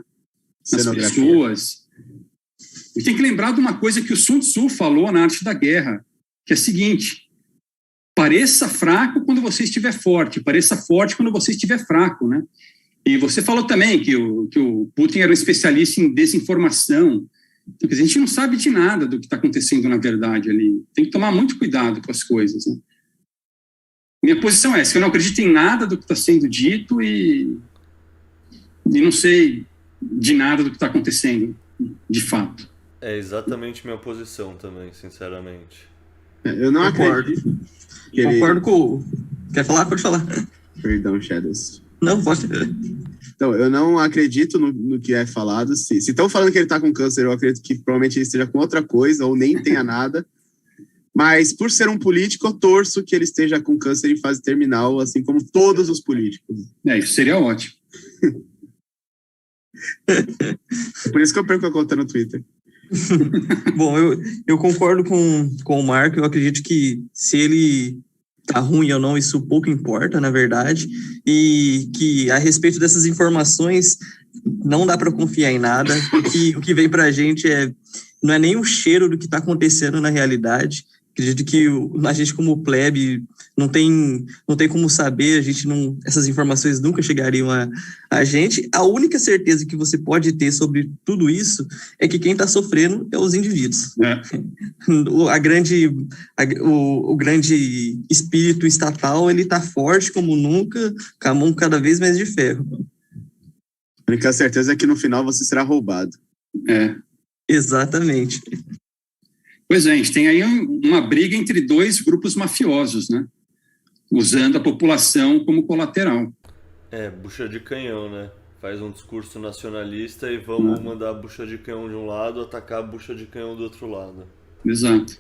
nas pessoas. E tem que lembrar de uma coisa que o Sun Tzu falou na Arte da Guerra, que é a seguinte: pareça fraco quando você estiver forte, pareça forte quando você estiver fraco, né? E você falou também que o Putin era um especialista em desinformação. Então, a gente não sabe de nada do que está acontecendo na verdade ali. Tem que tomar muito cuidado com as coisas, né? Minha posição é essa: eu não acredito em nada do que está sendo dito e não sei de nada do que está acontecendo, de fato. É exatamente minha posição também, sinceramente. Eu não acredito. Concordo com... Quer falar? Pode falar. Perdão, Shadows. Não, pode. Então, eu não acredito no que é falado. Se estão falando que ele está com câncer, eu acredito que provavelmente ele esteja com outra coisa ou nem tenha nada. Mas, por ser um político, eu torço que ele esteja com câncer em fase terminal, assim como todos os políticos. Isso seria ótimo. Por isso que eu perco a conta no Twitter. Bom, eu concordo com o Marco. Eu acredito que se ele tá ruim ou não, isso pouco importa, na verdade. E que a respeito dessas informações, não dá para confiar em nada. O que vem para a gente não é nem o cheiro do que está acontecendo na realidade. Acredito que a gente, como plebe, não tem como saber, essas informações nunca chegariam a gente. A única certeza que você pode ter sobre tudo isso é que quem está sofrendo é os indivíduos. O grande espírito estatal, ele está forte como nunca, com a mão cada vez mais de ferro. A única certeza é que no final você será roubado. Exatamente. Pois é, a gente tem aí uma briga entre dois grupos mafiosos, né? Usando a população como colateral. Bucha de canhão, né? Faz um discurso nacionalista e vamos mandar a bucha de canhão de um lado, atacar a bucha de canhão do outro lado. Exato.